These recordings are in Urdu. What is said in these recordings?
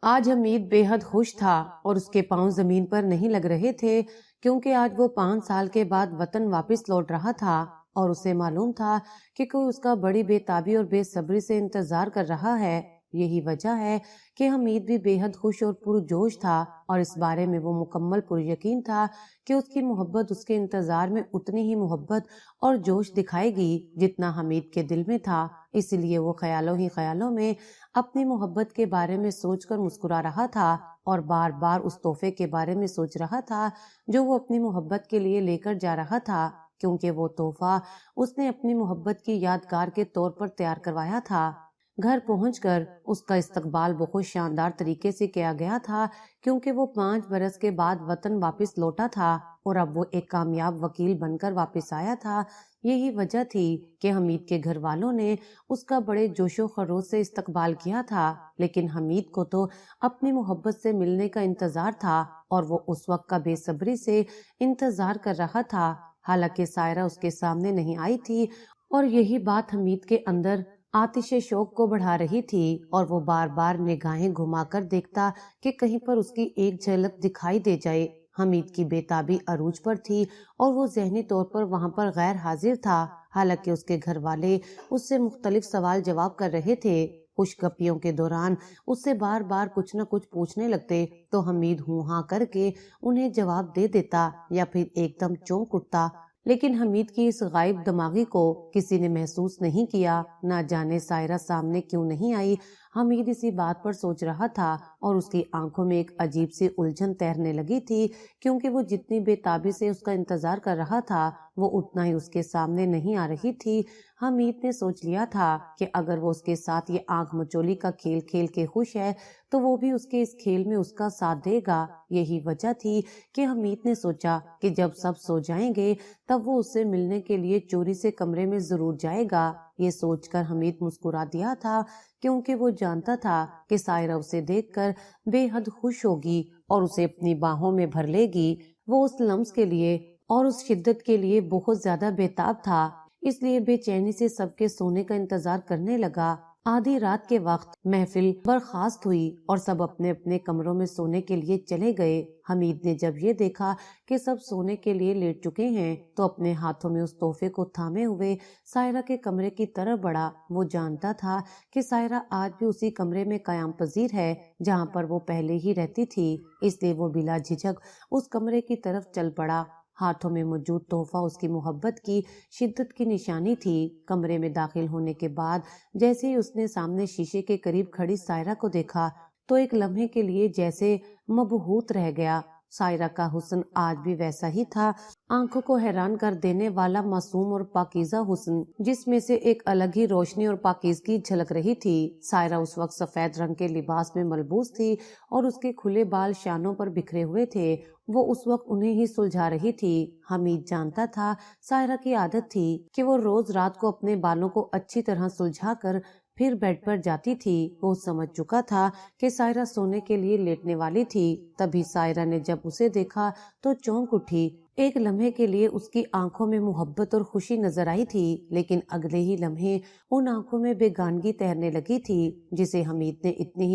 آج حمید بے حد خوش تھا اور اس کے پاؤں زمین پر نہیں لگ رہے تھے، کیونکہ آج وہ 5 سال کے بعد وطن واپس لوٹ رہا تھا اور اسے معلوم تھا کہ کوئی اس کا بڑی بے تابی اور بے صبری سے انتظار کر رہا ہے۔ یہی وجہ ہے کہ حمید بھی بے حد خوش اور پرجوش تھا، اور اس بارے میں وہ مکمل پر یقین تھا کہ اس کی محبت اس کے انتظار میں اتنی ہی محبت اور جوش دکھائے گی جتنا حمید کے دل میں تھا۔ اس لیے وہ خیالوں ہی خیالوں میں اپنی محبت کے بارے میں سوچ کر مسکرا رہا تھا اور بار بار اس تحفے کے بارے میں سوچ رہا تھا جو وہ اپنی محبت کے لیے لے کر جا رہا تھا، کیونکہ وہ تحفہ اس نے اپنی محبت کی یادگار کے طور پر تیار کروایا تھا۔ گھر پہنچ کر اس کا استقبال بہت شاندار طریقے سے کیا گیا تھا، کیونکہ وہ 5 برس کے بعد وطن واپس لوٹا تھا اور اب وہ ایک کامیاب وکیل بن کر واپس آیا تھا۔ یہی وجہ تھی کہ حمید کے گھر والوں نے اس کا بڑے جوش و خروش سے استقبال کیا تھا، لیکن حمید کو تو اپنی محبت سے ملنے کا انتظار تھا اور وہ اس وقت کا بے صبری سے انتظار کر رہا تھا۔ حالانکہ سائرہ اس کے سامنے نہیں آئی تھی اور یہی بات حمید کے اندر آتش شوق کو بڑھا رہی تھی، اور وہ بار بار نگاہیں گھما کر دیکھتا کہ کہیں پر اس کی ایک جھلک دکھائی دے جائے۔ حمید کی بے تابی عروج پر تھی اور وہ ذہنی طور پر وہاں پر غیر حاضر تھا، حالانکہ اس کے گھر والے اس سے مختلف سوال جواب کر رہے تھے۔ خوش گپیوں کے دوران اس سے بار بار کچھ نہ کچھ پوچھنے لگتے تو حمید ہوں ہاں کر کے انہیں جواب دے دیتا یا پھر ایک دم چونک اٹھتا، لیکن حمید کی اس غائب دماغی کو کسی نے محسوس نہیں کیا۔ نہ جانے سائرہ سامنے کیوں نہیں آئی، حمید اسی بات پر سوچ رہا تھا اور اس کی آنکھوں میں ایک عجیب سی الجھن تیرنے لگی تھی، کیونکہ وہ جتنی بے تابی سے اس کا انتظار کر رہا تھا وہ اتنا ہی اس کے سامنے نہیں آ رہی تھی۔ حمید نے سوچ لیا تھا کہ اگر وہ اس کے ساتھ یہ آنکھ مچولی کا کھیل کھیل کے خوش ہے تو وہ بھی اس کے اس کھیل میں اس کا ساتھ دے گا۔ یہی وجہ تھی کہ حمید نے سوچا کہ جب سب سو جائیں گے تب وہ اس سے ملنے کے لیے چوری سے کمرے میں ضرور جائے گا۔ یہ سوچ کر حمید مسکرا دیا تھا، کیونکہ وہ جانتا تھا کہ سائرہ اسے دیکھ کر بے حد خوش ہوگی اور اسے اپنی باہوں میں بھر لے گی۔ وہ اس لمس کے لیے اور اس شدت کے لیے بہت زیادہ بےتاب تھا، اس لیے بے چینی سے سب کے سونے کا انتظار کرنے لگا۔ آدھی رات کے وقت محفل برخاست ہوئی اور سب اپنے اپنے کمروں میں سونے کے لیے چلے گئے۔ حمید نے جب یہ دیکھا کہ سب سونے کے لیے لیٹ چکے ہیں تو اپنے ہاتھوں میں اس تحفے کو تھامے ہوئے سائرہ کے کمرے کی طرف بڑھا۔ وہ جانتا تھا کہ سائرہ آج بھی اسی کمرے میں قیام پذیر ہے جہاں پر وہ پہلے ہی رہتی تھی، اس لیے وہ بلا جھجک اس کمرے کی طرف چل پڑا۔ ہاتھوں میں موجود تحفہ اس کی محبت کی شدت کی نشانی تھی۔ کمرے میں داخل ہونے کے بعد جیسے ہی اس نے سامنے شیشے کے قریب کھڑی سائرہ کو دیکھا تو ایک لمحے کے لیے جیسے مبہوت رہ گیا۔ سائرہ کا حسن آج بھی ویسا ہی تھا، آنکھوں کو حیران کر دینے والا معصوم اور پاکیزہ حسن، جس میں سے ایک الگ ہی روشنی اور پاکیزگی جھلک رہی تھی۔ سائرہ اس وقت سفید رنگ کے لباس میں ملبوس تھی اور اس کے کھلے بال شانوں پر بکھرے ہوئے تھے، وہ اس وقت انہیں ہی سلجھا رہی تھی۔ حمید جانتا تھا سائرہ کی عادت تھی کہ وہ روز رات کو اپنے بالوں کو اچھی طرح سلجھا کر پھر بیڈ پر جاتی تھی۔ وہ سمجھ چکا تھا کہ سائرہ سونے کے لیے لیٹنے والی تھی، تبھی سائرہ نے جب اسے دیکھا تو چونک اٹھی۔ ایک لمحے کے لیے اس کی آنکھوں میں محبت اور خوشی نظر آئی تھی، لیکن اگلے ہی لمحے ان آنکھوں میں بیگانگی تیرنے لگی تھی، جسے حمید نے اتنی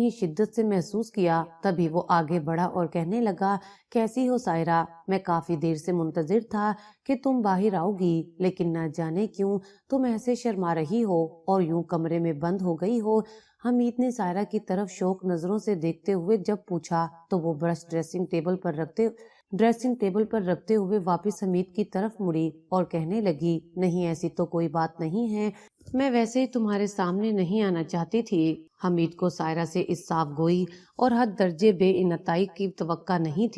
ہی شدت سے محسوس کیا۔ تبھی وہ آگے بڑھا اور کہنے لگا، کیسی ہو سائرہ؟ میں کافی دیر سے منتظر تھا کہ تم باہر آؤ گی، لیکن نہ جانے کیوں تم ایسے شرما رہی ہو اور یوں کمرے میں بند ہو گئی ہو۔ حمید نے سائرہ کی طرف شوق نظروں سے دیکھتے ہوئے جب پوچھا تو وہ برش ڈریسنگ ٹیبل پر رکھتے ہوئے واپس حمید کی طرف مڑی اور کہنے لگی، نہیں ایسی تو کوئی بات نہیں ہے، میں ویسے ہی تمہارے سامنے نہیں آنا چاہتی تھی۔ حمید کو سائرہ سے اس صاف گوئی اور حد درجے بے اتنائی کی توقع نہیں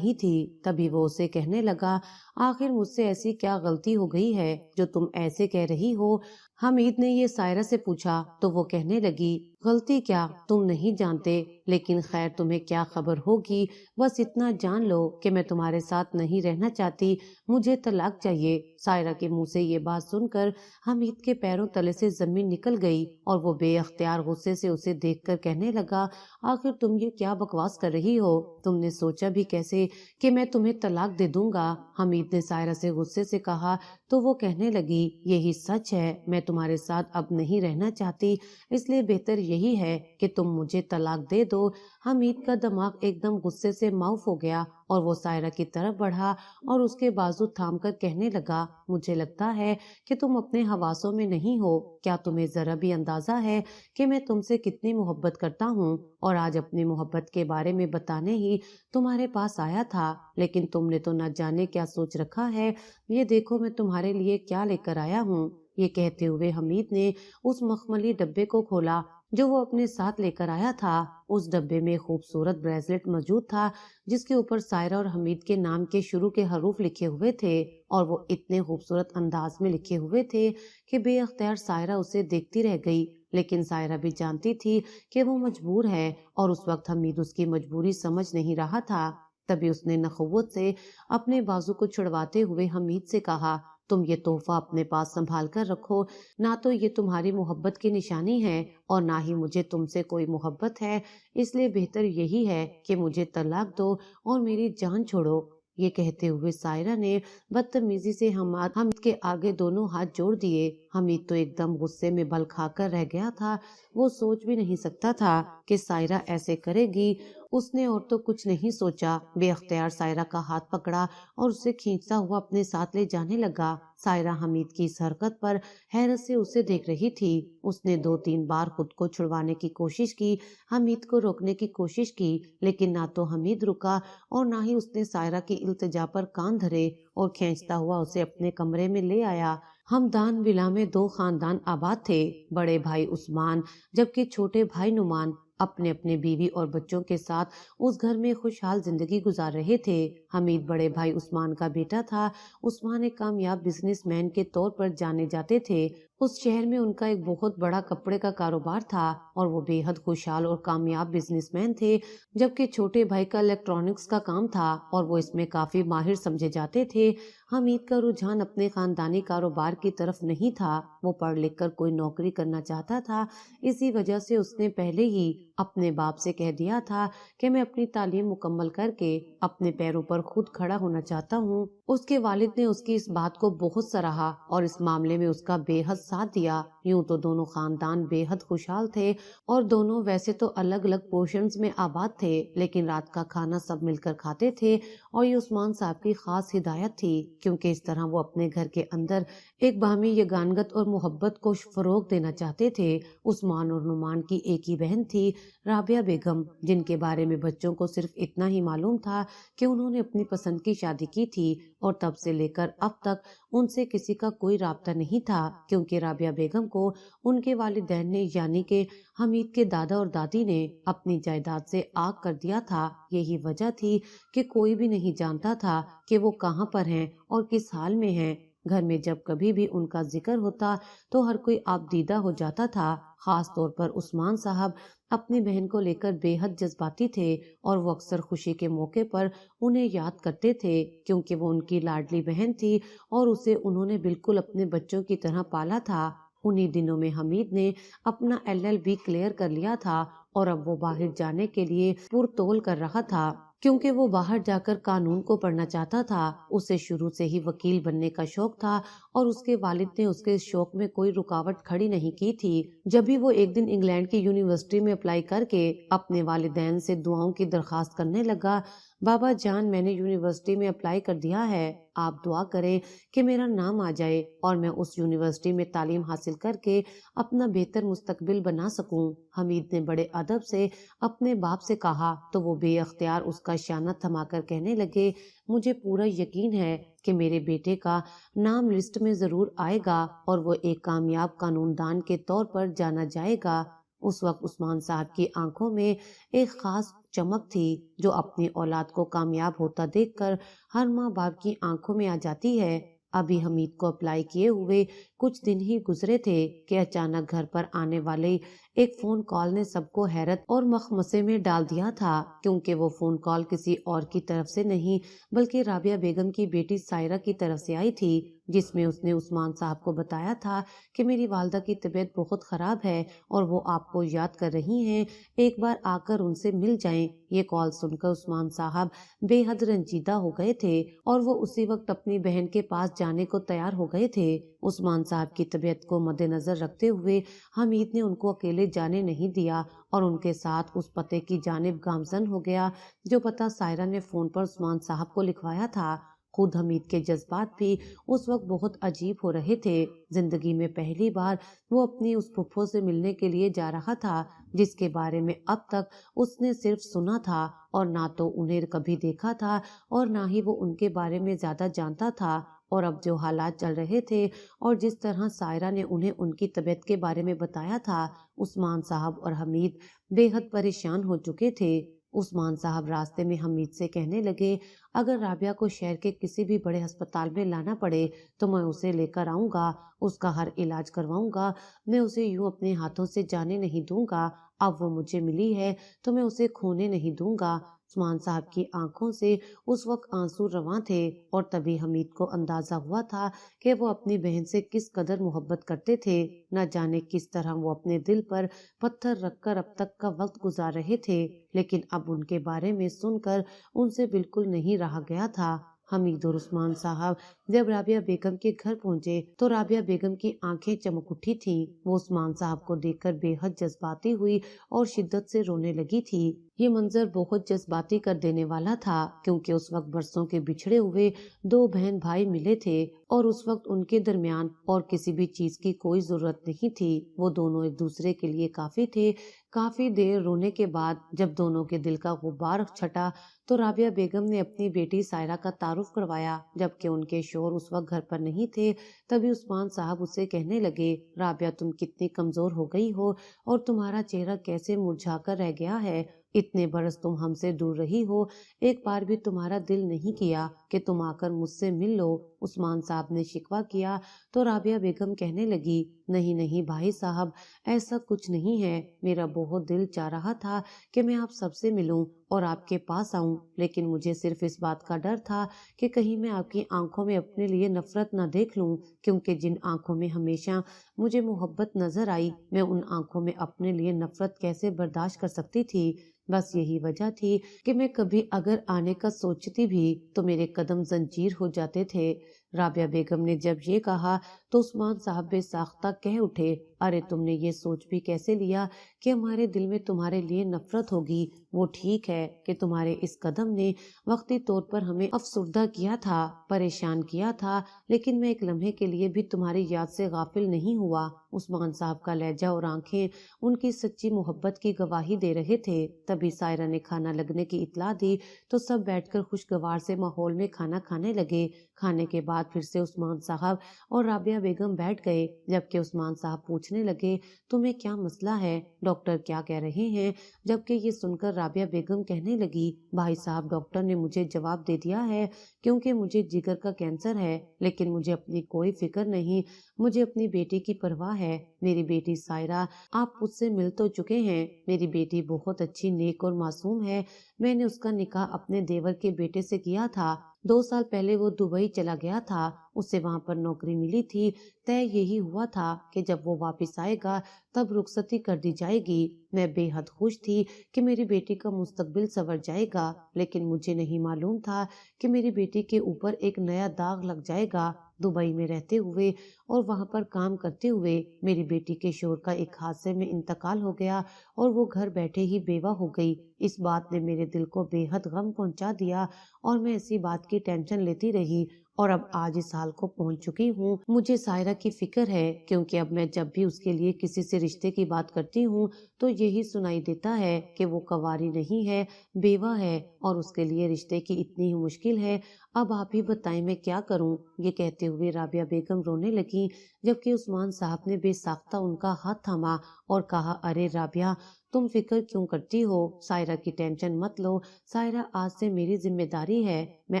تھی۔ تبھی وہ اسے کہنے لگا، آخر مجھ سے ایسی کیا غلطی ہو گئی ہے جو تم ایسے کہہ رہی ہو؟ حمید نے یہ سائرہ سے پوچھا تو وہ کہنے لگی، غلطی کیا تم نہیں جانتے، لیکن خیر تمہیں کیا خبر ہوگی، بس اتنا جان لو کہ میں تمہارے ساتھ نہیں رہنا چاہتی، مجھے طلاق چاہیے۔ سائرہ کے منہ سے یہ بات سن کر حمید کے پیروں تلے سے زمین نکل گئی اور وہ بے اختیار غصے سے اسے دیکھ کر کہنے لگا، آخر تم یہ کیا بکواس کر رہی ہو؟ تم نے سوچا بھی کیسے کہ میں تمہیں طلاق دے دوں گا؟ حمید نے سائرہ سے غصے سے کہا تو وہ کہنے لگی، یہی سچ ہے، میں تمہارے ساتھ اب نہیں رہنا چاہتی، اس لیے بہتر یہی ہے کہ تم مجھے طلاق دے دو۔ حمید کا دماغ ایک دم غصے سے معاف ہو گیا اور وہ سائرہ کی طرف بڑھا اور اس کے بازو تھام کر کہنے لگا، مجھے لگتا ہے کہ تم اپنے حواسوں میں نہیں ہو۔ کیا تمہیں ذرا بھی اندازہ ہے کہ میں تم سے کتنی محبت کرتا ہوں؟ اور آج اپنی محبت کے بارے میں بتانے ہی تمہارے پاس آیا تھا، لیکن تم نے تو نہ جانے کیا سوچ رکھا ہے۔ یہ دیکھو میں تمہارے لیے کیا لے کر آیا ہوں۔ یہ کہتے ہوئے حمید نے اس مخملی ڈبے کو کھولا جو وہ اپنے ساتھ لے کر آیا تھا۔ اس ڈبے میں خوبصورت بریسلٹ موجود تھا جس کے اوپر سائرہ اور حمید کے نام کے شروع کے حروف لکھے ہوئے تھے، اور وہ اتنے خوبصورت انداز میں لکھے ہوئے تھے کہ بے اختیار سائرہ اسے دیکھتی رہ گئی، لیکن سائرہ بھی جانتی تھی کہ وہ مجبور ہے، اور اس وقت حمید اس کی مجبوری سمجھ نہیں رہا تھا۔ تبھی اس نے نخوت سے اپنے بازو کو چھڑواتے ہوئے حمید سے کہا، تم یہ تحفہ اپنے پاس سنبھال کر رکھو، نہ تو یہ تمہاری محبت کی نشانی ہے اور نہ ہی مجھے تم سے کوئی محبت ہے، اس لیے بہتر یہی ہے کہ مجھے طلاق دو اور میری جان چھوڑو۔ یہ کہتے ہوئے سائرہ نے بدتمیزی سے حمید کے آگے دونوں ہاتھ جوڑ دیے۔ حمید تو ایک دم غصے میں بل کھا کر رہ گیا تھا، وہ سوچ بھی نہیں سکتا تھا کہ سائرہ ایسے کرے گی۔ اس نے اور تو کچھ نہیں سوچا، بے اختیار سائرہ کا ہاتھ پکڑا اور اسے کھینچتا ہوا اپنے ساتھ لے جانے لگا۔ سائرہ حمید کی اس حرکت پر حیرت سے اسے دیکھ رہی تھی۔ اس نے 2-3 بار خود کو چھڑوانے کی کوشش کی، حمید کو روکنے کی کوشش کی، لیکن نہ تو حمید رکا اور نہ ہی اس نے سائرہ کی التجا پر کان دھرے اور کھینچتا ہوا اسے اپنے کمرے میں لے آیا۔ ہمدان ولا میں 2 خاندان آباد تھے، بڑے بھائی عثمان جبکہ چھوٹے بھائی نعمان اپنے اپنے بیوی اور بچوں کے ساتھ اس گھر میں خوشحال زندگی گزار رہے تھے۔ حمید بڑے بھائی عثمان کا بیٹا تھا۔ عثمان ایک کامیاب بزنس مین کے طور پر جانے جاتے تھے۔ اس شہر میں ان کا ایک بہت بڑا کپڑے کا کاروبار تھا اور وہ بے حد خوشحال اور کامیاب بزنس مین تھے، جبکہ چھوٹے بھائی کا الیکٹرانکس کا کام تھا اور وہ اس میں کافی ماہر سمجھے جاتے تھے۔ حمید کا رجحان اپنے خاندانی کاروبار کی طرف نہیں تھا، وہ پڑھ لکھ کر کوئی نوکری کرنا چاہتا تھا، اسی وجہ سے اس نے پہلے ہی اپنے باپ سے کہہ دیا تھا کہ میں اپنی تعلیم مکمل کر کے اپنے پیروں پر خود کھڑا ہونا چاہتا ہوں۔ اس کے والد نے اس کی اس بات کو بہت سراہا اور اس معاملے میں اس کا بے حد ساتھ دیا۔ یوں تو دونوں خاندان بے حد خوشحال تھے اور دونوں ویسے تو الگ الگ پورشنز میں آباد تھے، لیکن رات کا کھانا سب مل کر کھاتے تھے، اور یہ عثمان صاحب کی خاص ہدایت تھی، کیونکہ اس طرح وہ اپنے گھر کے اندر ایک باہمی یگانگت اور محبت کو فروغ دینا چاہتے تھے۔ عثمان اور نعمان کی ایک ہی بہن تھی، رابعہ بیگم، جن کے بارے میں بچوں کو صرف اتنا ہی معلوم تھا کہ انہوں نے اپنی پسند کی شادی کی تھی، اور تب سے لے کر اب تک ان سے کسی کا کوئی رابطہ نہیں تھا، کیونکہ رابعہ بیگم کو ان کے والدین نے یعنی کہ حمید کے دادا اور دادی نے اپنی جائیداد سے آگ کر دیا تھا۔ یہی وجہ تھی کہ کوئی بھی نہیں جانتا تھا کہ وہ کہاں پر ہیں اور کس حال میں ہیں۔ گھر میں جب کبھی بھی ان کا ذکر ہوتا تو ہر کوئی آپ دیدہ ہو جاتا تھا، خاص طور پر عثمان صاحب اپنی بہن کو لے کر بے حد جذباتی تھے، اور وہ اکثر خوشی کے موقع پر انہیں یاد کرتے تھے، کیونکہ وہ ان کی لاڈلی بہن تھی اور اسے انہوں نے بالکل اپنے بچوں کی طرح پالا تھا۔ انہی دنوں میں حمید نے اپنا LLB کلیئر کر لیا تھا اور اب وہ باہر جانے کے لیے پرتول کر رہا تھا، کیونکہ وہ باہر جا کر قانون کو پڑھنا چاہتا تھا۔ اسے شروع سے ہی وکیل بننے کا شوق تھا اور اس کے والد نے اس کے اس شوق میں کوئی رکاوٹ کھڑی نہیں کی تھی۔ جب بھی وہ ایک دن انگلینڈ کی یونیورسٹی میں اپلائی کر کے اپنے والدین سے دعاؤں کی درخواست کرنے لگا، بابا جان میں نے یونیورسٹی میں اپلائی کر دیا ہے، آپ دعا کریں کہ میرا نام آ جائے اور میں اس یونیورسٹی میں تعلیم حاصل کر کے اپنا بہتر مستقبل بنا سکوں۔ حمید نے بڑے ادب سے اپنے باپ سے کہا تو وہ بے اختیار اس کا شانہ تھما کر کہنے لگے، مجھے پورا یقین ہے کہ میرے بیٹے کا نام لسٹ میں ضرور آئے گا اور وہ ایک کامیاب قانون دان کے طور پر جانا جائے گا۔ اس وقت عثمان صاحب کی آنکھوں میں ایک خاص چمک تھی جو اپنی اولاد کو کامیاب ہوتا دیکھ کر ہر ماں باپ کی آنکھوں میں آ جاتی ہے۔ ابھی حمید کو اپلائی کیے ہوئے کچھ دن ہی گزرے تھے کہ اچانک گھر پر آنے والے ایک فون کال نے سب کو حیرت اور مخمسے میں ڈال دیا تھا، کیونکہ وہ فون کال کسی اور کی طرف سے نہیں بلکہ رابعہ بیگم کی بیٹی سائرہ کی طرف سے آئی تھی۔ جس میں اس نے عثمان صاحب کو بتایا تھا کہ میری والدہ کی طبیعت بہت خراب ہے اور وہ آپ کو یاد کر رہی ہیں، ایک بار آ کر ان سے مل جائیں۔ یہ کال سن کر عثمان صاحب بے حد رنجیدہ ہو گئے تھے اور وہ اسی وقت اپنی بہن کے پاس جانے کو تیار ہو گئے تھے۔ عثمان صاحب کی طبیعت کو مد نظر رکھتے ہوئے حمید نے ان کو اکیلے جانے نہیں دیا اور ان کے ساتھ اس پتے کی جانب گامزن ہو گیا جو پتہ سائرہ نے فون پر عثمان صاحب کو لکھوایا تھا۔ خود حمید کے جذبات بھی اس وقت بہت عجیب ہو رہے تھے۔ زندگی میں پہلی بار وہ اپنی اس پھپھو سے ملنے کے لیے جا رہا تھا جس کے بارے میں اب تک اس نے صرف سنا تھا اور نہ تو انہیں کبھی دیکھا تھا اور نہ ہی وہ ان کے بارے میں زیادہ جانتا تھا۔ اور اب جو حالات چل رہے تھے اور جس طرح سائرہ نے انہیں ان کی طبیعت کے بارے میں بتایا تھا، عثمان صاحب اور حمید بے حد پریشان ہو چکے تھے۔ عثمان صاحب راستے میں حمید سے کہنے لگے، اگر رابعہ کو شہر کے کسی بھی بڑے ہسپتال میں لانا پڑے تو میں اسے لے کر آؤں گا، اس کا ہر علاج کرواؤں گا، میں اسے یوں اپنے ہاتھوں سے جانے نہیں دوں گا۔ اب وہ مجھے ملی ہے تو میں اسے کھونے نہیں دوں گا۔ عثمان صاحب کی آنکھوں سے اس وقت آنسو رواں تھے اور تبھی حمید کو اندازہ ہوا تھا کہ وہ اپنی بہن سے کس قدر محبت کرتے تھے۔ نہ جانے کس طرح وہ اپنے دل پر پتھر رکھ کر اب تک کا وقت گزار رہے تھے، لیکن اب ان کے بارے میں سن کر ان سے بالکل نہیں رہا گیا تھا۔ حمید اور عثمان صاحب جب رابعہ بیگم کے گھر پہنچے تو رابعہ بیگم کی آنکھیں چمک اٹھی تھیں۔ وہ عثمان صاحب کو دیکھ کر بے حد جذباتی ہوئی اور شدت سے رونے لگی تھی۔ یہ منظر بہت جذباتی کر دینے والا تھا کیونکہ اس وقت برسوں کے بچھڑے ہوئے دو بہن بھائی ملے تھے اور اس وقت ان کے درمیان اور کسی بھی چیز کی کوئی ضرورت نہیں تھی۔ وہ دونوں ایک دوسرے کے لیے کافی تھے۔ کافی دیر رونے کے بعد جب دونوں کے دل کا غبار چھٹا تو رابعہ بیگم نے اپنی بیٹی سائرہ کا تعارف کروایا، جبکہ ان کے شوہر اس وقت گھر پر نہیں تھے۔ تبھی عثمان صاحب اسے کہنے لگے، رابعہ تم کتنی کمزور ہو گئی ہو اور تمہارا چہرہ کیسے مرجھا کر رہ گیا ہے، اتنے برس تم ہم سے دور رہی ہو، ایک بار بھی تمہارا دل نہیں کیا کہ تم آ کر مجھ سے مل لو۔ عثمان صاحب نے شکوہ کیا تو رابعہ بیگم کہنے لگی، نہیں نہیں بھائی صاحب، ایسا کچھ نہیں ہے، میرا بہت دل چاہ رہا تھا کہ میں آپ سب سے ملوں اور آپ کے پاس آؤں، لیکن مجھے صرف اس بات کا ڈر تھا کہ کہیں میں آپ کی آنکھوں میں اپنے لیے نفرت نہ دیکھ لوں، کیونکہ جن آنکھوں میں ہمیشہ مجھے محبت نظر آئی، میں ان آنکھوں میں اپنے لیے نفرت کیسے برداشت کر سکتی تھی۔ بس یہی وجہ تھی کہ میں کبھی اگر آنے کا سوچتی بھی تو میرے قدم زنجیر ہو جاتے تھے۔ رابعہ بیگم نے جب یہ کہا تو عثمان صاحب بے ساختہ کہہ اٹھے، ارے تم نے یہ سوچ بھی کیسے لیا کہ ہمارے دل میں تمہارے لیے نفرت ہوگی؟ وہ ٹھیک ہے کہ تمہارے اس قدم نے وقتی طور پر ہمیں افسردہ کیا تھا، پریشان کیا تھا، لیکن میں ایک لمحے کے لیے بھی تمہاری یاد سے غافل نہیں ہوا۔ عثمان صاحب کا لہجہ اور آنکھیں ان کی سچی محبت کی گواہی دے رہے تھے۔ تبھی سائرہ نے کھانا لگنے کی اطلاع دی تو سب بیٹھ کر خوشگوار سے ماحول میں کھانا کھانے لگے۔ کھانے کے بعد پھر سے عثمان صاحب اور رابعہ بیگم بیٹھ گئے، جبکہ عثمان صاحب پوچھنے لگے، تمہیں کیا مسئلہ ہے؟ ڈاکٹر کیا کہہ رہے ہیں؟ جبکہ یہ سن کر رابعہ بیگم کہنے لگی، بھائی صاحب ڈاکٹر نے مجھے جواب دے دیا ہے کیونکہ مجھے جگر کا کینسر ہے، لیکن مجھے اپنی کوئی فکر نہیں، مجھے اپنی بیٹی کی پرواہ ہے۔ میری بیٹی سائرہ، آپ مجھ سے مل تو چکے ہیں، میری بیٹی بہت اچھی، نیک اور معصوم ہے۔ میں نے اس کا نکاح اپنے دیور کے بیٹے سے کیا تھا۔ 2 سال پہلے وہ دبئی چلا گیا تھا، اسے وہاں پر نوکری ملی تھی۔ طے یہی ہوا تھا کہ جب وہ واپس آئے گا تب رخصتی کر دی جائے گی۔ میں بے حد خوش تھی کہ میری بیٹی کا مستقبل سنور جائے گا، لیکن مجھے نہیں معلوم تھا کہ میری بیٹی کے اوپر ایک نیا داغ لگ جائے گا۔ دبئی میں رہتے ہوئے اور وہاں پر کام کرتے ہوئے میری بیٹی کے شوہر کا ایک حادثے میں انتقال ہو گیا اور وہ گھر بیٹھے ہی بیوہ ہو گئی۔ اس بات نے میرے دل کو بے حد غم پہنچا دیا اور میں اسی بات کی ٹینشن لیتی رہی اور اب آج اس حال کو پہنچ چکی ہوں۔ مجھے سائرہ کی فکر ہے کیونکہ اب میں جب بھی اس کے لیے کسی سے رشتے کی بات کرتی ہوں تو یہی سنائی دیتا ہے کہ وہ کنواری نہیں ہے، بیوہ ہے اور اس کے لیے رشتے کی اتنی ہی مشکل ہے۔ اب آپ ہی بتائیں میں کیا کروں؟ یہ کہتے ہوئے رابعہ بیگم رونے لگی، جبکہ عثمان صاحب نے بے ساختہ ان کا ہاتھ تھاما اور کہا، ارے رابعہ تم فکر کیوں کرتی ہو؟ سائرہ کی ٹینشن مت لو، سائرہ آج سے میری ذمہ داری ہے، میں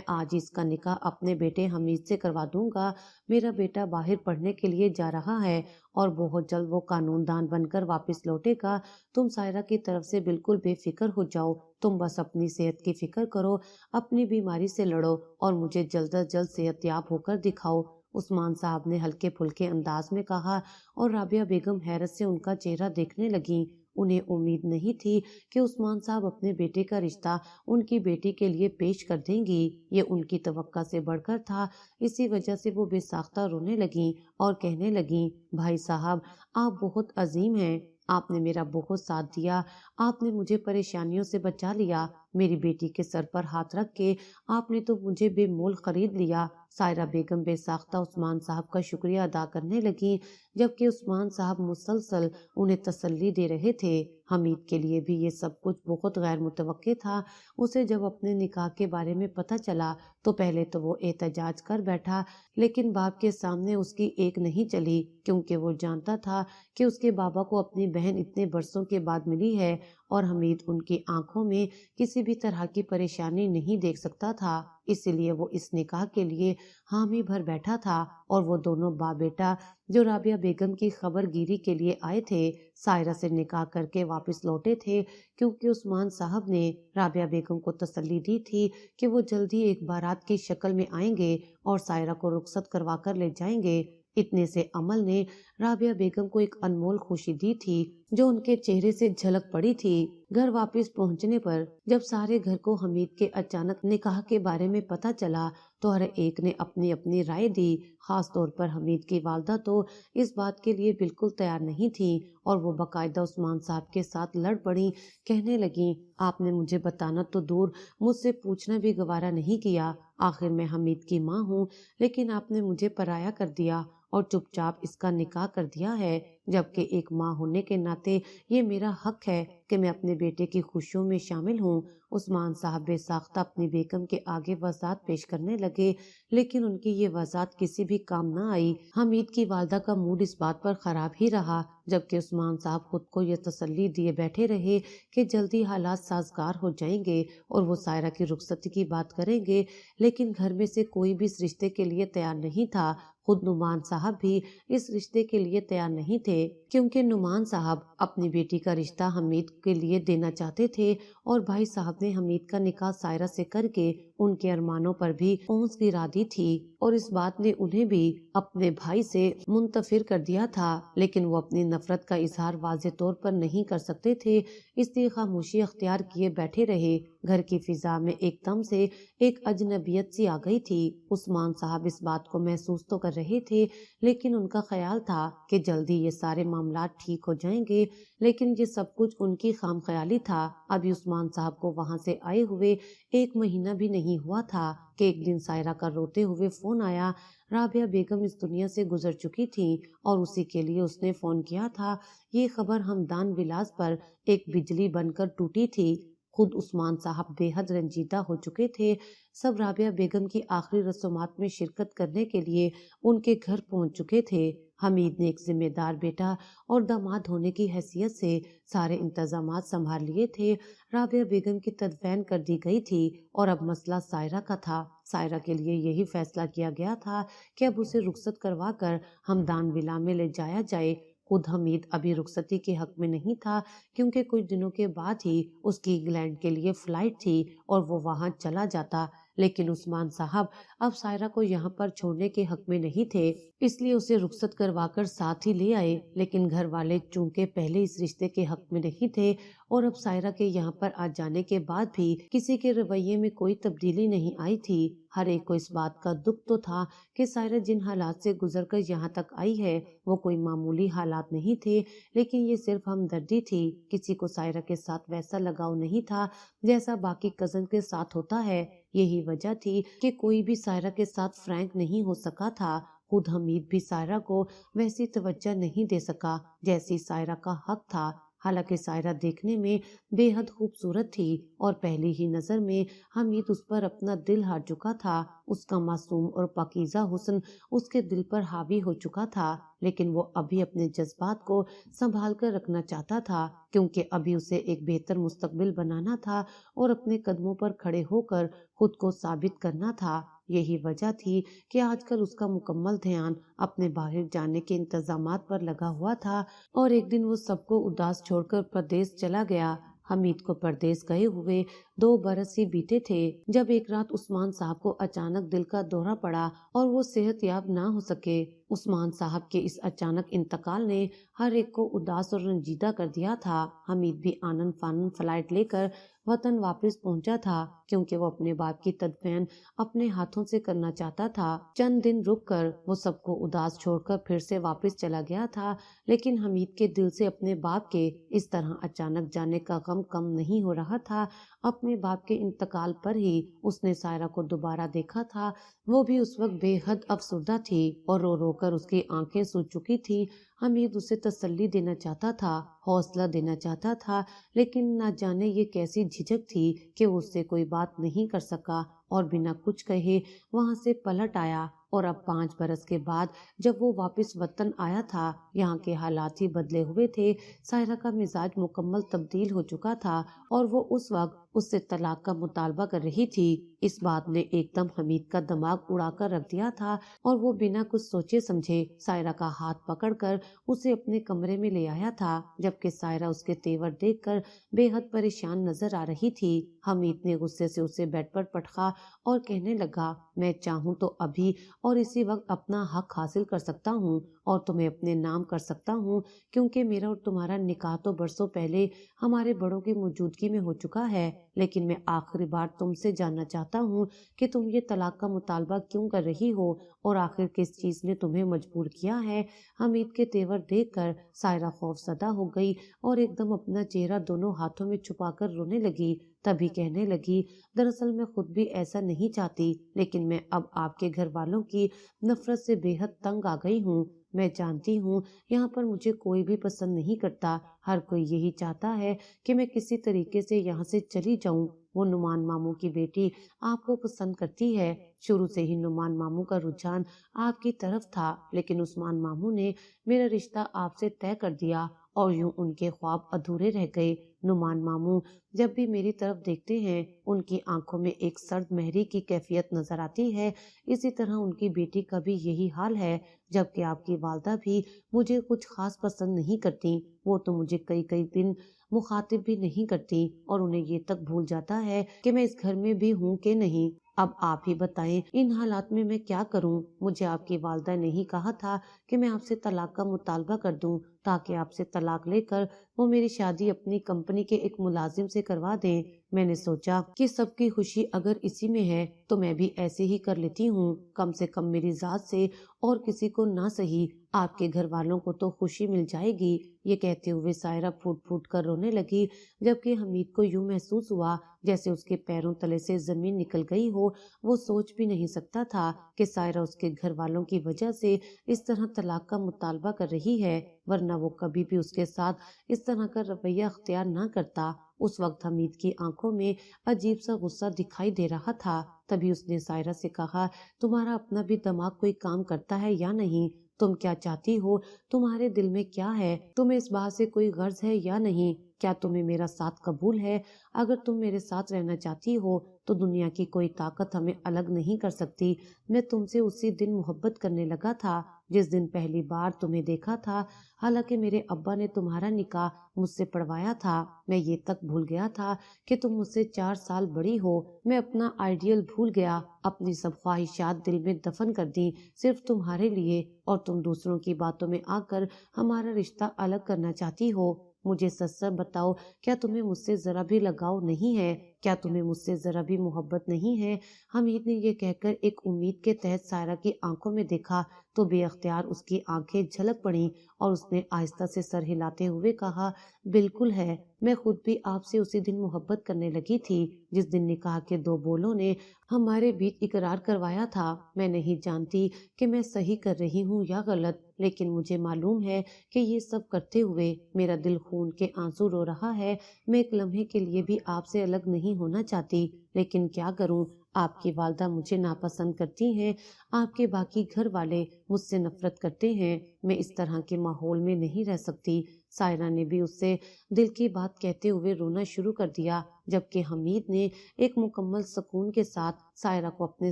آج اس کا نکاح اپنے بیٹے حمید سے کروا دوں گا۔ میرا بیٹا باہر پڑھنے کے لیے جا رہا ہے اور بہت جلد وہ قانون دان بن کر واپس لوٹے گا۔ تم سائرہ کی طرف سے بالکل بے فکر ہو جاؤ، تم بس اپنی صحت کی فکر کرو، اپنی بیماری سے لڑو اور مجھے جلد از جلد صحت یاب ہو کر دکھاؤ۔ عثمان صاحب نے ہلکے پھلکے انداز میں کہا اور رابعہ بیگم حیرت سے ان کا چہرہ دیکھنے لگیں۔ انہیں امید نہیں تھی کہ عثمان صاحب اپنے بیٹے کا رشتہ ان کی بیٹی کے لیے پیش کر دیں گی، یہ ان کی توقع سے بڑھ کر تھا۔ اسی وجہ سے وہ بے ساختہ رونے لگیں اور کہنے لگیں، بھائی صاحب آپ بہت عظیم ہیں، آپ نے میرا بہت ساتھ دیا، آپ نے مجھے پریشانیوں سے بچا لیا، میری بیٹی کے سر پر ہاتھ رکھ کے آپ نے تو مجھے بے مول خرید لیا۔ سائرہ بیگم بے ساختہ عثمان صاحب کا شکریہ ادا کرنے لگیں، جبکہ عثمان صاحب مسلسل انہیں تسلی دے رہے تھے۔ حمید کے لیے بھی یہ سب کچھ بہت غیر متوقع تھا۔ اسے جب اپنے نکاح کے بارے میں پتہ چلا تو پہلے تو وہ احتجاج کر بیٹھا، لیکن باپ کے سامنے اس کی ایک نہیں چلی، کیونکہ وہ جانتا تھا کہ اس کے بابا کو اپنی بہن اتنے برسوں کے بعد ملی ہے اور حمید ان کی آنکھوں میں کسی بھی طرح کی پریشانی نہیں دیکھ سکتا تھا، اسی لیے وہ اس نکاح کے لیے حامی بھر بیٹھا تھا۔ اور وہ دونوں باپ بیٹا جو رابعہ بیگم کی خبر گیری کے لیے آئے تھے، سائرہ سے نکاح کر کے واپس لوٹے تھے، کیونکہ عثمان صاحب نے رابعہ بیگم کو تسلی دی تھی کہ وہ جلدی ایک بارات کی شکل میں آئیں گے اور سائرہ کو رخصت کروا کر لے جائیں گے۔ اتنے سے عمل نے رابعہ بیگم کو ایک انمول خوشی دی تھی جو ان کے چہرے سے جھلک پڑی تھی۔ گھر واپس پہنچنے پر جب سارے گھر کو حمید کے اچانک نکاح کے بارے میں پتہ چلا تو ہر ایک نے اپنی اپنی رائے دی۔ خاص طور پر حمید کی والدہ تو اس بات کے لیے بالکل تیار نہیں تھی اور وہ باقاعدہ عثمان صاحب کے ساتھ لڑ پڑیں، کہنے لگیں، آپ نے مجھے بتانا تو دور مجھ سے پوچھنا بھی گوارا نہیں کیا، آخر میں حمید کی ماں ہوں، لیکن آپ نے مجھے پرایا کر دیا اور چپ چاپ اس کا نکاح کر دیا ہے، جبکہ ایک ماں ہونے کے ناطے یہ میرا حق ہے کہ میں اپنے بیٹے کی خوشیوں میں شامل ہوں۔ عثمان صاحب بے ساختہ اپنی بیگم کے آگے وضاحت پیش کرنے لگے، لیکن ان کی یہ وضاحت کسی بھی کام نہ آئی۔ حمید کی والدہ کا موڈ اس بات پر خراب ہی رہا، جبکہ عثمان صاحب خود کو یہ تسلی دیے بیٹھے رہے کہ جلدی حالات سازگار ہو جائیں گے اور وہ سائرہ کی رخصتی کی بات کریں گے، لیکن گھر میں سے کوئی بھی اس رشتے کے لیے تیار نہیں تھا۔ خود نعمان صاحب بھی اس رشتے کے لیے تیار نہیں تھے، کیونکہ نعمان صاحب اپنی بیٹی کا رشتہ حمید کے لیے دینا چاہتے تھے اور بھائی صاحب نے حمید کا نکاح سائرہ سے کر کے ان کے ارمانوں پر بھی اونس گرا دی تھی اور اس بات نے انہیں بھی اپنے بھائی سے منتفر کر دیا تھا، لیکن وہ اپنی نفرت کا اظہار واضح طور پر نہیں کر سکتے تھے، اس لیے خاموشی اختیار کیے بیٹھے رہے۔ گھر کی فضا میں ایک دم سے ایک اجنبیت سی آ گئی تھی۔ عثمان صاحب اس بات کو محسوس تو کر رہے تھے، لیکن ان کا خیال تھا کہ جلدی یہ سارے معاملات ٹھیک ہو جائیں گے، لیکن یہ سب کچھ ان کی خام خیالی تھا۔ ابھی عثمان صاحب کو وہاں سے آئے ہوئے ایک مہینہ بھی نہیں ہوا تھا کہ ایک دن سائرہ کا روتے ہوئے فون آیا۔ رابعہ بیگم اس دنیا سے گزر چکی تھی اور اسی کے لیے اس نے فون کیا تھا۔ یہ خبر ہمدان ولاس پر ایک بجلی بن کر ٹوٹی تھی۔ خود عثمان صاحب بے حد رنجیدہ ہو چکے تھے۔ سب رابعہ بیگم کی آخری رسومات میں شرکت کرنے کے لیے ان کے گھر پہنچ چکے تھے۔ حمید نے ایک ذمہ دار بیٹا اور داماد ہونے کی حیثیت سے سارے انتظامات سنبھال لیے تھے۔ رابعہ بیگم کی تدفین کر دی گئی تھی اور اب مسئلہ سائرہ کا تھا۔ سائرہ کے لیے یہی فیصلہ کیا گیا تھا کہ اب اسے رخصت کروا کر ہمدان ولا میں لے جایا جائے۔ خود حمید ابھی رخصتی کے حق میں نہیں تھا، کیونکہ کچھ دنوں کے بعد ہی اس کی انگلینڈ کے لیے فلائٹ تھی اور وہ وہاں چلا جاتا، لیکن عثمان صاحب اب سائرہ کو یہاں پر چھوڑنے کے حق میں نہیں تھے، اس لیے اسے رخصت کروا کر ساتھ ہی لے آئے۔ لیکن گھر والے چونکہ پہلے اس رشتے کے حق میں نہیں تھے اور اب سائرہ کے یہاں پر آ جانے کے بعد بھی کسی کے رویے میں کوئی تبدیلی نہیں آئی تھی۔ ہر ایک کو اس بات کا دکھ تو تھا کہ سائرہ جن حالات سے گزر کر یہاں تک آئی ہے وہ کوئی معمولی حالات نہیں تھے، لیکن یہ صرف ہمدردی تھی۔ کسی کو سائرہ کے ساتھ ویسا لگاؤ نہیں تھا جیسا باقی کزن کے ساتھ ہوتا ہے۔ یہی وجہ تھی کہ کوئی بھی سائرہ کے ساتھ فرینک نہیں ہو سکا تھا۔ خود حمید بھی سائرہ کو ویسی توجہ نہیں دے سکا جیسی سائرہ کا حق تھا۔ حالانکہ سائرہ دیکھنے میں بے حد خوبصورت تھی اور پہلی ہی نظر میں حمید اس پر اپنا دل ہار چکا تھا۔ اس کا معصوم اور پاکیزہ حسن اس کے دل پر حاوی ہو چکا تھا، لیکن وہ ابھی اپنے جذبات کو سنبھال کر رکھنا چاہتا تھا، کیونکہ ابھی اسے ایک بہتر مستقبل بنانا تھا اور اپنے قدموں پر کھڑے ہو کر خود کو ثابت کرنا تھا۔ یہی وجہ تھی کہ آج کل اس کا مکمل دھیان اپنے باہر جانے کے انتظامات پر لگا ہوا تھا اور ایک دن وہ سب کو اداس چھوڑ کر پردیس چلا گیا۔ حمید کو پردیس گئے ہوئے 2 برس ہی بیتے تھے جب ایک رات عثمان صاحب کو اچانک دل کا دورہ پڑا اور وہ صحت یاب نہ ہو سکے۔ عثمان صاحب کے اس اچانک انتقال نے ہر ایک کو اداس اور رنجیدہ کر دیا تھا۔ حمید بھی آنن فانن فلائٹ لے کر وطن واپس پہنچا تھا کیونکہ وہ اپنے باپ کی تدفین اپنے ہاتھوں سے کرنا چاہتا تھا۔ چند دن رک کر وہ سب کو اداس چھوڑ کر پھر سے واپس چلا گیا تھا، لیکن حمید کے دل سے اپنے باپ کے اس طرح اچانک جانے کا غم کم نہیں ہو رہا تھا۔ اپنے باپ کے انتقال پر ہی اس نے سائرہ کو دوبارہ دیکھا تھا۔ وہ بھی اس وقت بے حد افسردہ تھی اور رو رو کر اس کی آنکھیں سوج چکی تھی۔ حمید اسے تسلی دینا چاہتا تھا، حوصلہ دینا چاہتا تھا، لیکن نہ جانے یہ کیسی جھجک تھی کہ وہ اس سے کوئی بات نہیں کر سکا اور بنا کچھ کہے وہاں سے پلٹ آیا۔ اور اب 5 برس کے بعد جب وہ واپس وطن آیا تھا، یہاں کے حالات ہی بدلے ہوئے تھے۔ سائرہ کا مزاج مکمل تبدیل ہو چکا تھا اور وہ اس وقت اس سے طلاق کا مطالبہ کر رہی تھی۔ اس بات نے ایک دم حمید کا دماغ اڑا کر رکھ دیا تھا اور وہ بنا کچھ سوچے سمجھے سائرہ کا ہاتھ پکڑ کر اسے اپنے کمرے میں لے آیا تھا، جبکہ سائرہ اس کے تیور دیکھ کر بے حد پریشان نظر آ رہی تھی۔ حمید نے غصے سے اسے بیڈ پر پٹخا اور کہنے لگا، میں چاہوں تو ابھی اور اسی وقت اپنا حق حاصل کر سکتا ہوں اور تمہیں اپنے نام کر سکتا ہوں، کیونکہ میرا اور تمہارا نکاح تو برسوں پہلے ہمارے بڑوں کی موجودگی میں ہو چکا ہے۔ لیکن میں آخری بار تم سے جاننا چاہتا ہوں کہ تم یہ طلاق کا مطالبہ کیوں کر رہی ہو اور آخر کس چیز نے تمہیں مجبور کیا ہے۔ حمید کے تیور دیکھ کر سائرہ خوف زدہ ہو گئی اور ایک دم اپنا چہرہ دونوں ہاتھوں میں چھپا کر رونے لگی۔ تبھی کہنے لگی، دراصل میں خود بھی ایسا نہیں چاہتی، لیکن میں اب آپ کے گھر والوں کی نفرت سے بے حد تنگ آ گئی ہوں۔ میں جانتی ہوں یہاں پر مجھے کوئی بھی پسند نہیں کرتا، ہر کوئی یہی چاہتا ہے کہ میں کسی طریقے سے یہاں سے چلی جاؤں۔ وہ نعمان ماموں کی بیٹی آپ کو پسند کرتی ہے، شروع سے ہی نعمان ماموں کا رجحان آپ کی طرف تھا، لیکن عثمان ماموں نے میرا رشتہ آپ سے طے کر دیا اور یوں ان کے خواب ادھورے رہ گئے۔ نعمان ماموں جب بھی میری طرف دیکھتے ہیں ان کی آنکھوں میں ایک سرد مہری کی کیفیت نظر آتی ہے، اسی طرح ان کی بیٹی کا بھی یہی حال ہے، جبکہ آپ کی والدہ بھی مجھے کچھ خاص پسند نہیں کرتی۔ وہ تو مجھے کئی دن مخاطب بھی نہیں کرتی اور انہیں یہ تک بھول جاتا ہے کہ میں اس گھر میں بھی ہوں کہ نہیں۔ اب آپ ہی بتائیں ان حالات میں میں کیا کروں؟ مجھے آپ کی والدہ نے ہی کہا تھا کہ میں آپ سے طلاق کا مطالبہ کر دوں تاکہ آپ سے طلاق لے کر وہ میری شادی اپنی کمپنی کے ایک ملازم سے کروا دیں۔ میں نے سوچا کہ سب کی خوشی اگر اسی میں ہے تو میں بھی ایسے ہی کر لیتی ہوں، کم سے کم میری ذات سے اور کسی کو نہ سہی آپ کے گھر والوں کو تو خوشی مل جائے گی۔ یہ کہتے ہوئے سائرہ پھوٹ پھوٹ کر رونے لگی، جبکہ حمید کو یوں محسوس ہوا جیسے اس کے پیروں تلے سے زمین نکل گئی ہو۔ وہ سوچ بھی نہیں سکتا تھا کہ سائرہ اس کے گھر والوں کی وجہ سے اس طرح طلاق کا مطالبہ کر رہی ہے، ورنہ وہ کبھی بھی اس کے ساتھ اس طرح کا رویہ اختیار نہ کرتا۔ اس وقت حمید کی آنکھوں میں عجیب سا غصہ دکھائی دے رہا تھا۔ تبھی اس نے سائرہ سے کہا، تمہارا اپنا بھی دماغ کوئی کام کرتا ہے یا نہیں؟ تم کیا چاہتی ہو؟ تمہارے دل میں کیا ہے؟ تمہیں اس بات سے کوئی غرض ہے یا نہیں؟ کیا تمہیں میرا ساتھ قبول ہے؟ اگر تم میرے ساتھ رہنا چاہتی ہو تو دنیا کی کوئی طاقت ہمیں الگ نہیں کر سکتی۔ میں تم سے اسی دن محبت کرنے لگا تھا جس دن پہلی بار تمہیں دیکھا تھا، حالانکہ میرے ابا نے تمہارا نکاح مجھ سے پڑھوایا تھا۔ میں یہ تک بھول گیا تھا کہ تم مجھ سے 4 سال بڑی ہو۔ میں اپنا آئیڈیل بھول گیا، اپنی سب خواہشات دل میں دفن کر دی صرف تمہارے لیے، اور تم دوسروں کی باتوں میں آ کر ہمارا رشتہ الگ کرنا چاہتی ہو۔ مجھے سچ سچ بتاؤ، کیا تمہیں مجھ سے ذرا بھی لگاؤ نہیں ہے؟ کیا تمہیں مجھ سے ذرا بھی محبت نہیں ہے؟ حمید نے یہ کہہ کر ایک امید کے تحت سائرہ کی آنکھوں میں دیکھا تو بے اختیار اس کی آنکھیں جھلک پڑیں اور اس نے آہستہ سے سر ہلاتے ہوئے کہا، بالکل ہے، میں خود بھی آپ سے اسی دن محبت کرنے لگی تھی جس دن نکاح کے 2 بولوں نے ہمارے بیچ اقرار کروایا تھا۔ میں نہیں جانتی کہ میں صحیح کر رہی ہوں یا غلط، لیکن مجھے معلوم ہے کہ یہ سب کرتے ہوئے میرا دل خون کے آنسو رو رہا ہے۔ میں ایک لمحے کے لیے بھی آپ سے الگ نہیں ہونا چاہتی، لیکن کیا کروں؟ آپ کی والدہ مجھے ناپسند کرتی ہیں، آپ کے باقی گھر والے مجھ سے نفرت کرتے ہیں۔ میں اس طرح کے ماحول میں نہیں رہ سکتی۔ سائرہ نے بھی اس سے دل کی بات کہتے ہوئے رونا شروع کر دیا۔ جبکہ حمید نے ایک مکمل سکون کے ساتھ سائرہ کو اپنے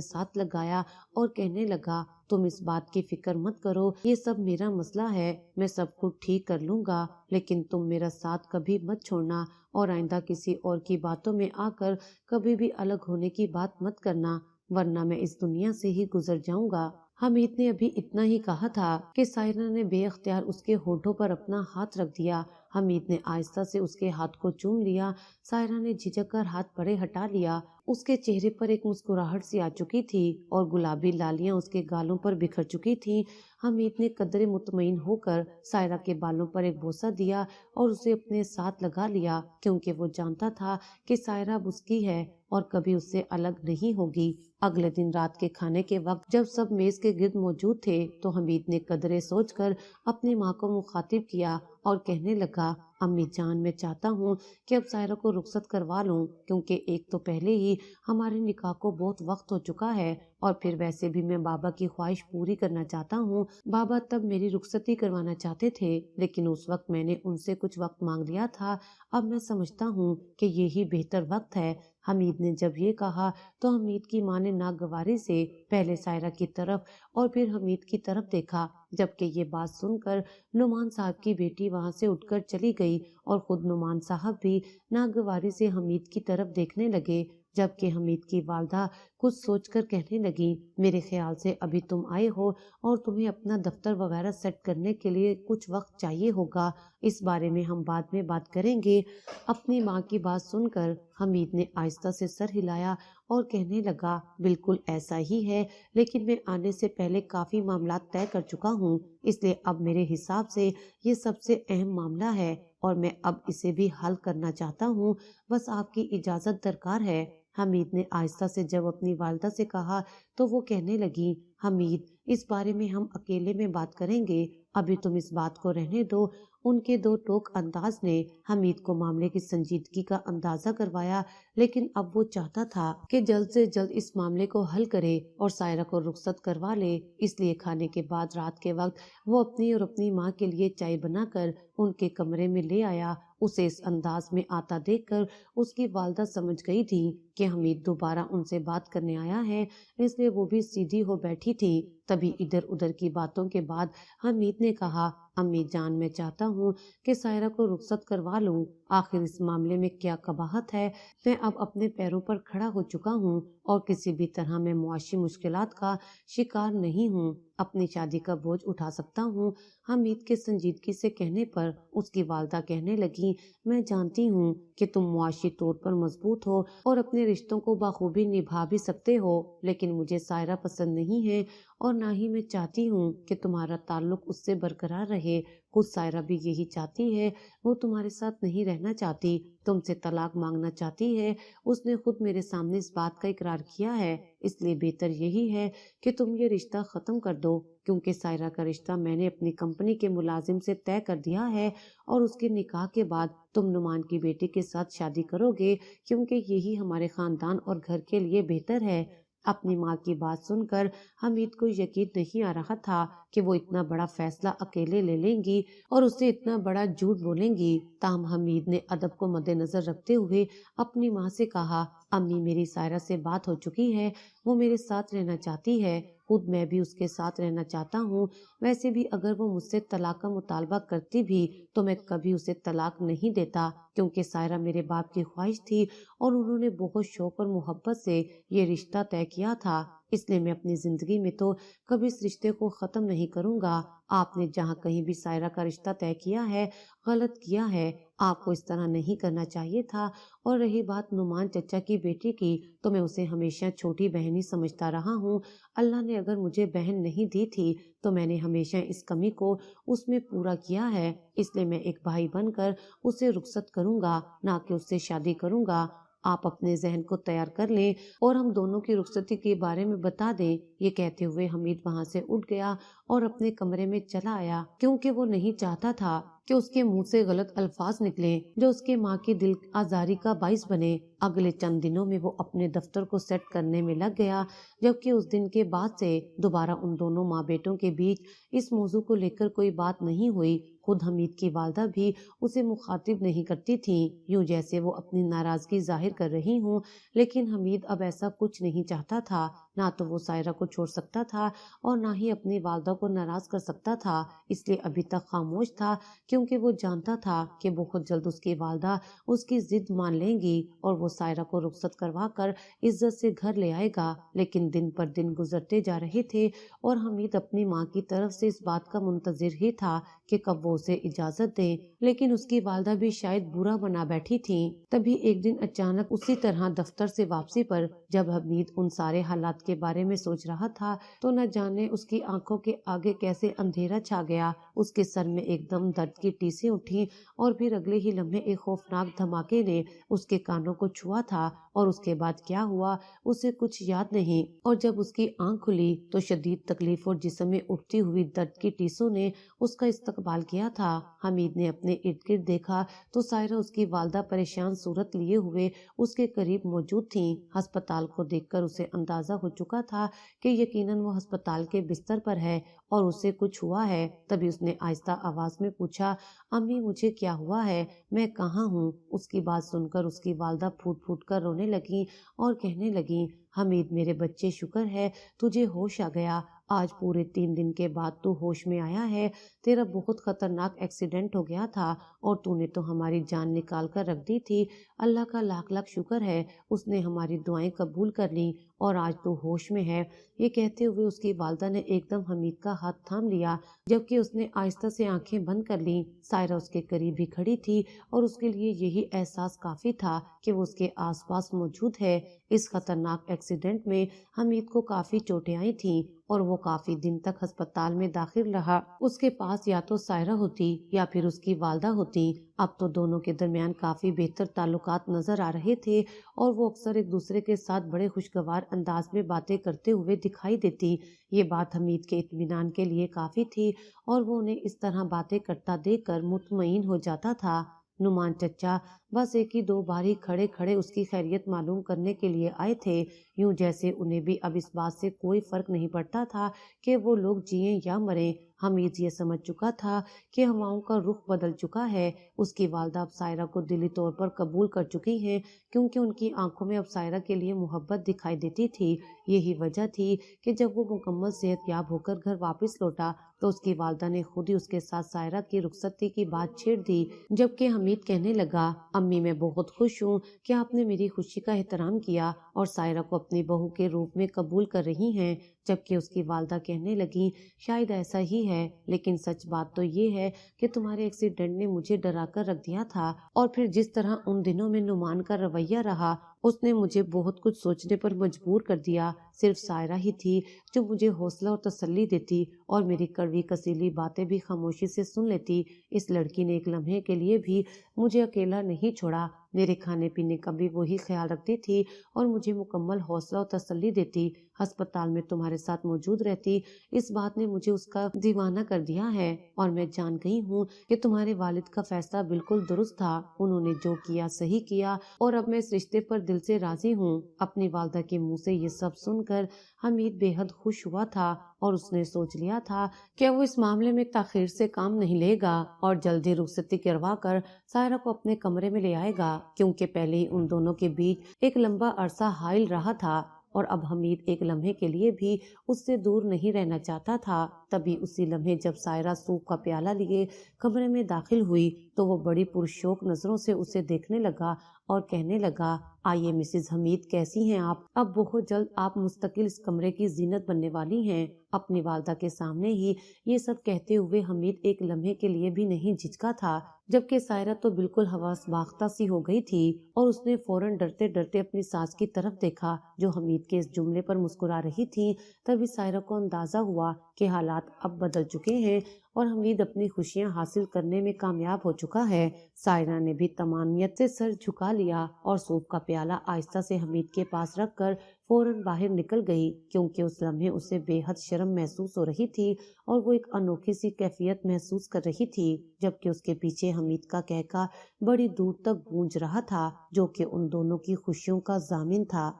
ساتھ لگایا اور کہنے لگا تم اس بات کی فکر مت کرو، یہ سب میرا مسئلہ ہے، میں سب کچھ ٹھیک کر لوں گا، لیکن تم میرا ساتھ کبھی مت چھوڑنا اور آئندہ کسی اور کی باتوں میں آ کر کبھی بھی الگ ہونے کی بات مت کرنا، ورنہ میں اس دنیا سے ہی گزر جاؤں گا۔ حمید نے ابھی اتنا ہی کہا تھا کہ سائرہ نے بے اختیار اس کے ہونٹوں پر اپنا ہاتھ رکھ دیا۔ حمید نے آہستہ سے اس کے ہاتھ کو چوم لیا۔ سائرہ نے جھجک کر ہاتھ پرے ہٹا لیا۔ اس کے چہرے پر ایک مسکراہٹ سی آ چکی تھی اور گلابی لالیاں اس کے گالوں پر بکھر چکی تھی۔ حمید نے قدرے مطمئن ہو کر سائرہ کے بالوں پر ایک بوسہ دیا اور اسے اپنے ساتھ لگا لیا، کیونکہ وہ جانتا تھا کہ سائرہ اب اس کی ہے اور کبھی اس سے الگ نہیں ہوگی۔ اگلے دن رات کے کھانے کے وقت جب سب میز کے گرد موجود تھے تو حمید نے قدرے سوچ کر اپنی ماں کو مخاطب کیا اور کہنے لگا امی جان، میں چاہتا ہوں کہ اب سائرہ کو رخصت کروا لوں، کیونکہ ایک تو پہلے ہی ہمارے نکاح کو بہت وقت ہو چکا ہے اور پھر ویسے بھی میں بابا کی خواہش پوری کرنا چاہتا ہوں۔ بابا تب میری رخصتی کروانا چاہتے تھے، لیکن اس وقت میں نے ان سے کچھ وقت مانگ لیا تھا۔ اب میں سمجھتا ہوں کہ یہی بہتر وقت ہے۔ حمید نے جب یہ کہا تو حمید کی ماں نے ناگواری سے پہلے سائرہ کی طرف اور پھر حمید کی طرف دیکھا، جبکہ یہ بات سن کر نعمان صاحب کی بیٹی وہاں سے اٹھ کر چلی گئی اور خود نعمان صاحب بھی ناگواری سے حمید کی طرف دیکھنے لگے، جبکہ حمید کی والدہ کچھ سوچ کر کہنے لگی میرے خیال سے ابھی تم آئے ہو اور تمہیں اپنا دفتر وغیرہ سیٹ کرنے کے لیے کچھ وقت چاہیے ہوگا، اس بارے میں ہم بعد میں بات کریں گے۔ اپنی ماں کی بات سن کر حمید نے آہستہ سے سر ہلایا اور کہنے لگا بالکل ایسا ہی ہے، لیکن میں آنے سے پہلے کافی معاملات طے کر چکا ہوں، اس لیے اب میرے حساب سے یہ سب سے اہم معاملہ ہے اور میں اب اسے بھی حل کرنا چاہتا ہوں، بس آپ کی اجازت درکار ہے۔ حمید نے آہستہ سے جب اپنی والدہ سے کہا تو وہ کہنے لگی حمید اس بارے میں ہم اکیلے میں بات کریں گے، ابھی تم اس بات کو رہنے دو۔ ان کے دو ٹوک انداز نے حمید کو معاملے کی سنجیدگی کا اندازہ کروایا، لیکن اب وہ چاہتا تھا کہ جلد سے جلد اس معاملے کو حل کرے اور سائرہ کو رخصت کروا لے، اس لیے کھانے کے بعد رات کے وقت وہ اپنی اور اپنی ماں کے لیے چائے بنا کر ان کے کمرے میں لے آیا۔ اسے اس انداز میں آتا دیکھ کر اس کی والدہ سمجھ گئی تھی کہ حمید دوبارہ ان سے بات کرنے آیا ہے، اس لیے وہ بھی سیدھی ہو بیٹھی تھی۔ تبھی ادھر ادھر کی باتوں کے بعد حمید نے کہا امی جان، میں چاہتا ہوں کہ سائرہ کو رخصت کروا لوں، آخر اس معاملے میں کیا قباحت ہے، میں اب اپنے پیروں پر کھڑا ہو چکا ہوں اور کسی بھی طرح میں معاشی مشکلات کا شکار نہیں ہوں، اپنی شادی کا بوجھ اٹھا سکتا ہوں۔ حمید کے سنجیدگی سے کہنے پر اس کی والدہ کہنے لگی میں جانتی ہوں کہ تم معاشی طور پر مضبوط ہو اور اپنے رشتوں کو بخوبی نبھا بھی سکتے ہو، لیکن مجھے سائرہ پسند نہیں ہے اور نہ ہی میں چاہتی ہوں کہ تمہارا تعلق اس سے برقرار رہے، خود سائرہ بھی یہی چاہتی ہے، وہ تمہارے ساتھ نہیں رہنا چاہتی، تم سے طلاق مانگنا چاہتی ہے، اس نے خود میرے سامنے اس بات کا اقرار کیا ہے، اس لیے بہتر یہی ہے کہ تم یہ رشتہ ختم کر دو، کیونکہ سائرہ کا رشتہ میں نے اپنی کمپنی کے ملازم سے طے کر دیا ہے اور اس کے نکاح کے بعد تم نعمان کی بیٹی کے ساتھ شادی کرو گے، کیونکہ یہی ہمارے خاندان اور گھر کے لیے بہتر ہے۔ اپنی ماں کی بات سن کر حمید کو یقین نہیں آ رہا تھا کہ وہ اتنا بڑا فیصلہ اکیلے لے لیں گی اور اسے اتنا بڑا جھوٹ بولیں گی۔ تاہم حمید نے ادب کو مد نظر رکھتے ہوئے اپنی ماں سے کہا امی میری سائرہ سے بات ہو چکی ہے، وہ میرے ساتھ رہنا چاہتی ہے، خود میں بھی اس کے ساتھ رہنا چاہتا ہوں، ویسے بھی اگر وہ مجھ سے طلاق کا مطالبہ کرتی بھی تو میں کبھی اسے طلاق نہیں دیتا، کیونکہ سائرہ میرے باپ کی خواہش تھی اور انہوں نے بہت شوق اور محبت سے یہ رشتہ طے کیا تھا، اس لیے میں اپنی زندگی میں تو کبھی اس رشتے کو ختم نہیں کروں گا۔ آپ نے جہاں کہیں بھی سائرہ کا رشتہ طے کیا ہے غلط کیا ہے، آپ کو اس طرح نہیں کرنا چاہیے تھا، اور رہی بات نعمان چچا کی بیٹی کی تو میں اسے ہمیشہ چھوٹی بہن ہی سمجھتا رہا ہوں، اللہ نے اگر مجھے بہن نہیں دی تھی تو میں نے ہمیشہ اس کمی کو اس میں پورا کیا ہے، اس لیے میں ایک بھائی بن کر اسے رخصت کروں گا، نہ کہ اس سے شادی کروں گا۔ آپ اپنے ذہن کو تیار کر لیں اور ہم دونوں کی رخصتی کے بارے میں بتا دیں۔ یہ کہتے ہوئے حمید وہاں سے اٹھ گیا اور اپنے کمرے میں چلا آیا، کیونکہ وہ نہیں چاہتا تھا کہ اس کے منہ سے غلط الفاظ نکلے جو اس کے ماں کی دل آزاری کا باعث بنے۔ اگلے چند دنوں میں وہ اپنے دفتر کو سیٹ کرنے میں لگ گیا، جبکہ اس دن کے بعد سے دوبارہ ان دونوں ماں بیٹوں کے بیچ اس موضوع کو لے کر کوئی بات نہیں ہوئی۔ خود حمید کی والدہ بھی اسے مخاطب نہیں کرتی تھیں، یوں جیسے وہ اپنی ناراضگی ظاہر کر رہی ہوں، لیکن حمید اب ایسا کچھ نہیں چاہتا تھا۔ نہ تو وہ سائرہ کو چھوڑ سکتا تھا اور نہ ہی اپنی والدہ کو ناراض کر سکتا تھا، اس لیے ابھی تک خاموش تھا، کیونکہ وہ جانتا تھا کہ بہت جلد اس کی والدہ اس کی ضد مان لیں گی اور وہ سائرہ کو رخصت کروا کر عزت سے گھر لے آئے گا۔ لیکن دن پر دن گزرتے جا رہے تھے اور حمید اپنی ماں کی طرف سے اس بات کا منتظر ہی تھا کہ کب وہ اسے اجازت دیں، لیکن اس کی والدہ بھی شاید برا بنا بیٹھی تھی۔ تبھی ایک دن اچانک اسی طرح دفتر سے واپسی پر جب حمید ان سارے حالات کے بارے میں سوچ رہا تھا تو نہ جانے اس کی آنکھوں کے آگے کیسے اندھیرا چھا گیا۔ اس کے سر میں ایک دم درد کی ٹیسیں اٹھی اور پھر اگلے ہی لمحے ایک خوفناک دھماکے نے اس کے کانوں کو چھوا تھا، اور اس کے بعد کیا ہوا اسے کچھ یاد نہیں۔ اور جب اس کی آنکھ کھلی تو شدید تکلیف اور جسم میں اٹھتی ہوئی درد کی ٹیسوں نے اس کا استقبال کیا تھا۔ حمید نے اپنے ارد گرد دیکھا تو سائرہ اس کی والدہ پریشان صورت لیے ہوئے اس کے قریب موجود تھیں۔ ہسپتال کو دیکھ کر اسے اندازہ ہو چکا تھا کہ یقیناً وہ ہسپتال کے بستر پر ہے اور اسے کچھ ہوا ہے۔ تبھی اس نے آہستہ آواز میں پوچھا، امی مجھے کیا ہوا ہے، میں کہاں ہوں؟ اس کی بات سن کر اس کی والدہ پھوٹ پھوٹ کر رونے لگیں اور کہنے لگیں، حمید میرے بچے شکر ہے تجھے ہوش آ گیا، آج پورے 3 دن کے بعد تو ہوش میں آیا ہے، تیرا بہت خطرناک ایکسیڈنٹ ہو گیا تھا اور تو نے تو ہماری جان نکال کر رکھ دی تھی، اللہ کا لاکھ لاکھ شکر ہے اس نے ہماری دعائیں قبول کر لیں اور آج تو ہوش میں ہے۔ یہ کہتے ہوئے اس کی والدہ نے ایک دم حمید کا ہاتھ تھام لیا، جبکہ اس نے آہستہ سے آنکھیں بند کر لیں۔ سائرہ اس کے قریب ہی کھڑی تھی اور اس کے لیے یہی احساس کافی تھا کہ وہ اس کے آس پاس موجود ہے۔ اس خطرناک ایکسیڈنٹ میں حمید کو کافی چوٹیں آئی تھیں اور وہ کافی دن تک ہسپتال میں داخل رہا۔ اس کے پاس یا تو سائرہ ہوتی یا پھر اس کی والدہ ہوتی۔ اب تو دونوں کے درمیان کافی بہتر تعلقات نظر آ رہے تھے اور وہ اکثر ایک دوسرے کے ساتھ بڑے خوشگوار انداز میں باتیں کرتے ہوئے دکھائی دیتی۔ یہ بات حمید کے اطمینان کے لیے کافی تھی اور وہ انہیں اس طرح باتیں کرتا دیکھ کر مطمئن ہو جاتا تھا۔ نعمان چچا بس ایک ہی 2 بار ہی کھڑے کھڑے اس کی خیریت معلوم کرنے کے لیے آئے تھے، یوں جیسے انہیں بھی اب اس بات سے کوئی فرق نہیں پڑتا تھا کہ وہ لوگ جئیں یا مریں۔ حمید یہ سمجھ چکا تھا کہ ہواؤں کا رخ بدل چکا ہے۔ اس کی والدہ اب سائرہ کو دلی طور پر قبول کر چکی ہیں، کیونکہ ان کی آنکھوں میں اب سائرہ کے لیے محبت دکھائی دیتی تھی۔ یہی وجہ تھی کہ جب وہ مکمل صحت یاب ہو کر گھر واپس لوٹا تو اس کی والدہ نے خود ہی اس کے ساتھ سائرہ کی رخصتی کی بات چھیڑ دی، جبکہ حمید کہنے لگا، امی میں بہت خوش ہوں کہ آپ نے میری خوشی کا احترام کیا اور سائرہ کو اپنی بہو کے روپ میں قبول کر رہی ہیں۔ جبکہ اس کی والدہ کہنے لگی، شاید ایسا ہی ہے، لیکن سچ بات تو یہ ہے کہ تمہارے ایکسیڈنٹ نے مجھے ڈرا کر رکھ دیا تھا، اور پھر جس طرح ان دنوں میں نعمان کا رویہ رہا اس نے مجھے بہت کچھ سوچنے پر مجبور کر دیا۔ صرف سائرہ ہی تھی جو مجھے حوصلہ اور تسلی دیتی اور میری کڑوی کسیلی باتیں بھی خاموشی سے سن لیتی۔ اس لڑکی نے ایک لمحے کے لیے بھی مجھے اکیلا نہیں چھوڑا، میرے کھانے پینے کا بھی وہی خیال رکھتی تھی اور مجھے مکمل حوصلہ اور تسلی دیتی۔ ہسپتال میں تمہارے ساتھ موجود رہتی، اس بات نے مجھے اس کا دیوانہ کر دیا ہے، اور میں جان گئی ہوں کہ تمہارے والد کا فیصلہ بالکل درست تھا، انہوں نے جو کیا صحیح کیا، اور اب میں اس رشتے پر دل سے راضی ہوں۔ اپنی والدہ کے منہ سے یہ سب سن کر حمید بے حد خوش ہوا تھا اور اس نے سوچ لیا تھا کہ وہ اس معاملے میں تاخیر سے کام نہیں لے گا اور جلد ہی رخصتی کروا کر سائرہ کو اپنے کمرے میں لے آئے گا، کیونکہ پہلے ہی ان دونوں کے بیچ ایک لمبا عرصہ حائل رہا تھا اور اب حمید ایک لمحے کے لیے بھی اس سے دور نہیں رہنا چاہتا تھا۔ تبھی اسی لمحے جب سائرہ سوپ کا پیالہ لیے کمرے میں داخل ہوئی تو وہ بڑی پرشوق نظروں سے اسے دیکھنے لگا اور کہنے لگا، آئیے مسز حمید، کیسی ہیں آپ؟ اب بہت جلد آپ مستقل اس کمرے کی زینت بننے والی ہیں۔ اپنی والدہ کے سامنے ہی یہ سب کہتے ہوئے حمید ایک لمحے کے لیے بھی نہیں جھجکا تھا، جبکہ سائرہ تو بالکل حواس باختہ سی ہو گئی تھی اور اس نے فوراً ڈرتے ڈرتے اپنی ساس کی طرف دیکھا جو حمید کے اس جملے پر مسکرا رہی تھی۔ تبھی سائرہ کو اندازہ ہوا کہ حالات اب بدل چکے ہیں اور حمید اپنی خوشیاں حاصل کرنے میں کامیاب ہو چکا ہے۔ سائرہ نے بھی تمانیت سے سر جھکا لیا اور سوپ کا پیالہ آہستہ سے حمید کے پاس رکھ کر فوراً باہر نکل گئی، کیونکہ اس لمحے اسے بے حد شرم محسوس ہو رہی تھی اور وہ ایک انوکھی سی کیفیت محسوس کر رہی تھی، جبکہ اس کے پیچھے حمید کا کہکا بڑی دور تک گونج رہا تھا جو کہ ان دونوں کی خوشیوں کا ضامن تھا۔